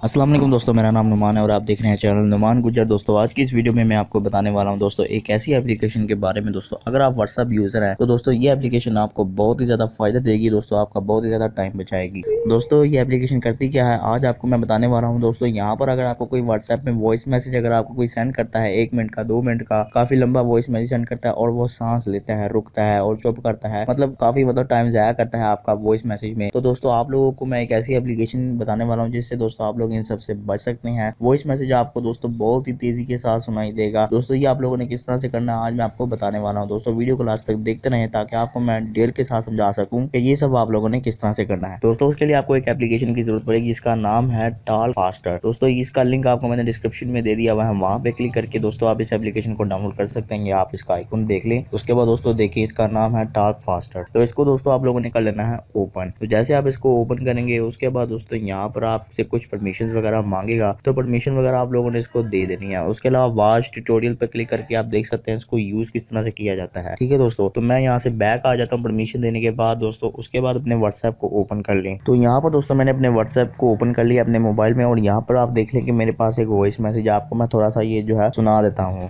अस्सलाम वालेकुम दोस्तों, मेरा नाम नुमान है और आप देख रहे हैं चैनल नुमान गुज्जर। दोस्तों आज की इस वीडियो में मैं आपको बताने वाला हूं दोस्तों एक ऐसी एप्लीकेशन के बारे में। दोस्तों अगर आप व्हाट्सएप यूज़र हैं तो दोस्तों ये एप्लीकेशन आपको बहुत ही ज़्यादा फायदा देगी। दोस्तों आपका बहुत ही ज़्यादा टाइम बचाएगी। दोस्तों ये एप्लीकेशन करती क्या है आज आपको मैं बताने वाला हूँ। दोस्तों यहाँ पर अगर आपको कोई व्हाट्सएप में वॉइस मैसेज अगर आपको कोई सेंड करता है 1 मिनट का 2 मिनट का काफ़ी लंबा वॉइस मैसेज सेंड करता है और वो सांस लेता है, रुकता है और चुप करता है, मतलब काफ़ी टाइम ज़ाया करता है आपका वॉइस मैसेज में। तो दोस्तों आप लोगों को मैं एक ऐसी एप्लीकेशन बताने वाला हूँ जिससे दोस्तों आप लोग इन सबसे बच सकते हैं। वॉइस मैसेज आपको दोस्तों बहुत ही तेजी के साथ सुनाई देगा। दोस्तों ये आप लोगों ने किस तरह से करना है आज मैं आपको बताने वाला हूँ। दोस्तों वीडियो को लास्ट तक देखते रहें ताकि आपको मैं डिटेल के साथ समझा सकूं कि ये सब आप लोगों ने किस तरह से करना है। दोस्तों उसके लिए आपको एक एप्लीकेशन की जरूरत पड़ेगी जिसका नाम है टॉक फास्टर। दोस्तों इसका लिंक आपको मैंने डिस्क्रिप्शन में दे दिया हुआ है, वहाँ पे क्लिक करके दोस्तों आप इस एप्लीकेशन को डाउनलोड कर सकते हैं। आप इसका आइकन देख लें। उसके बाद दोस्तों देखिए इसका नाम है टॉक फास्टर। तो इसको दोस्तों आप लोगों ने कर लेना है ओपन। तो जैसे आप इसको ओपन करेंगे उसके बाद दोस्तों यहाँ पर आपसे कुछ परमिशन वगैरह मांगेगा, तो परमिशन वगैरह आप लोगों ने इसको दे देनी है। उसके अलावा वाच ट्यूटोरियल पर क्लिक करके आप देख सकते हैं इसको यूज किस तरह से किया जाता है। ठीक है दोस्तों, तो मैं यहाँ से बैक आ जाता हूँ परमिशन देने के बाद। दोस्तों उसके बाद अपने व्हाट्सएप को ओपन कर लें। तो यहाँ पर दोस्तों मैंने अपने व्हाट्सएप को ओपन कर लिया अपने मोबाइल में और यहाँ पर आप देख लें कि मेरे पास एक वॉइस मैसेज आपको मैं थोड़ा सा ये जो है सुना देता हूँ।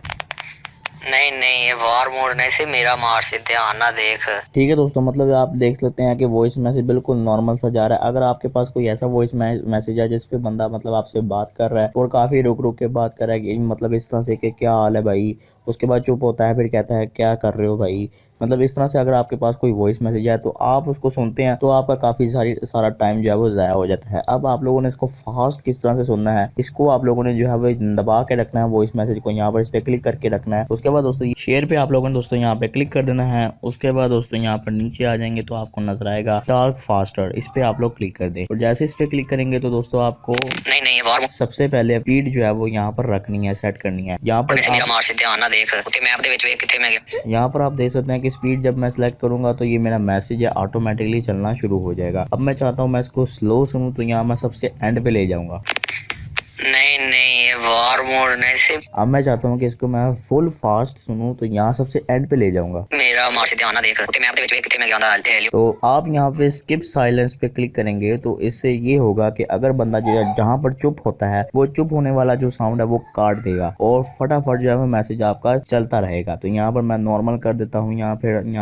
नहीं नहीं, ये वार मोड़ने से मेरा मार से ध्यान ना देख। ठीक है दोस्तों, मतलब आप देख सकते हैं कि वॉइस मैसेज बिल्कुल नॉर्मल सा जा रहा है। अगर आपके पास कोई ऐसा वॉइस मैसेज है जिस पे बंदा मतलब आपसे बात कर रहा है और काफ़ी रुक रुक के बात कर रहा है कि मतलब इस तरह से कि क्या हाल है भाई, उसके बाद चुप होता है फिर कहता है क्या कर रहे हो भाई, मतलब इस तरह से अगर आपके पास कोई वॉइस मैसेज है तो आप उसको सुनते हैं तो आपका काफ़ी सारा टाइम जो है वो ज़ाया हो जाता है। अब आप लोगों ने इसको फास्ट किस तरह से सुनना है, इसको आप लोगों ने जो है वो दबा के रखना है वॉइस मैसेज को, यहाँ पर इस पर क्लिक करके रखना है। उसके बाद दोस्तों शेयर पे आप लोगों ने दोस्तों यहाँ पे क्लिक कर देना है। उसके बाद दोस्तों यहाँ पर नीचे आ जाएंगे तो आपको नजर आएगा टॉक फास्टर, इस पे आप लोग क्लिक कर दें। और जैसे इस पे क्लिक करेंगे तो दोस्तों आपको नहीं नहीं, वार सबसे पहले स्पीड जो है वो यहाँ पर रखनी है, सेट करनी है। यहाँ पर मेरा मार से ध्यान ना देख ओके मैप दे विच वे किथे मैं गया। यहाँ पर आप देख सकते हैं कि स्पीड जब मैं सेलेक्ट करूंगा तो ये मेरा मैसेज है ऑटोमेटिकली चलना शुरू हो जाएगा। अब मैं चाहता हूँ मैं इसको स्लो सुनूं तो यहाँ मैं सबसे एंड पे ले जाऊंगा। नहीं नहीं, ये वार मोड़ने से अब मैं चाहता हूँ कि इसको मैं फुल फास्ट सुनूं तो यहाँ सबसे एंड पे ले जाऊंगा। मेरा मार से ध्यान ना देख ओके मैप दे विच वे किथे मैं गया। तो आप यहाँ पे स्किप साइलेंस पे क्लिक करेंगे तो इससे ये होगा कि अगर बंदा जो है जहाँ पर चुप होता है वो चुप होने वाला जो साउंड है वो काट देगा और फटाफट जो है वो मैसेज आपका चलता रहेगा। तो यहाँ पर मैं नॉर्मल कर देता हूँ। यहाँ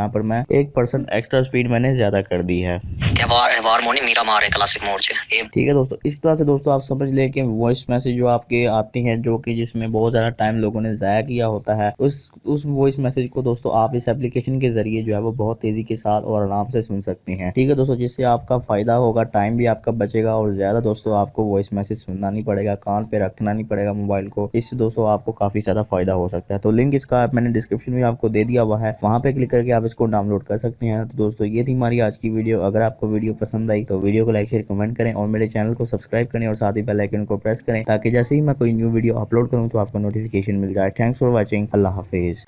पर मैं 1% एक्स्ट्रा स्पीड मैंने ज्यादा कर दी है। वार मोड़ने मेरा मार है क्लासिक मोड से। ठीक है दोस्तों, इस तरह से दोस्तों आप समझ लें कि वॉइस मैसेज जो आपके आते हैं जो कि जिसमें बहुत ज़्यादा टाइम लोगों ने ज़ाया किया होता है उस वॉइस मैसेज को दोस्तों आप इस एप्लीकेशन के जरिए जो है वो बहुत तेज़ी के साथ और आराम से सुन सकते हैं। ठीक है दोस्तों, जिससे आपका फ़ायदा होगा, टाइम भी आपका बचेगा और ज़्यादा दोस्तों आपको वॉइस मैसेज सुनना नहीं पड़ेगा, कान पे रखना नहीं पड़ेगा मोबाइल को। इससे दोस्तों आपको काफ़ी ज़्यादा फ़ायदा हो सकता है। तो लिंक इसका मैंने डिस्क्रिप्शन में आपको दे दिया हुआ है, वहाँ पे क्लिक करके आप इसको डाउनलोड कर सकते हैं। तो दोस्तों ये थी हमारी आज की वीडियो। अगर आपको वीडियो पसंद आई तो वीडियो को लाइक शेयर कमेंट करें और मेरे चैनल को सब्सक्राइब करें और साथ ही बेल आइकन को प्रेस करें ताकि जैसे ही मैं कोई न्यू वीडियो अपलोड करूं तो आपको नोटिफिकेशन मिल जाए। Thanks for watching. अल्लाह हाफिज़।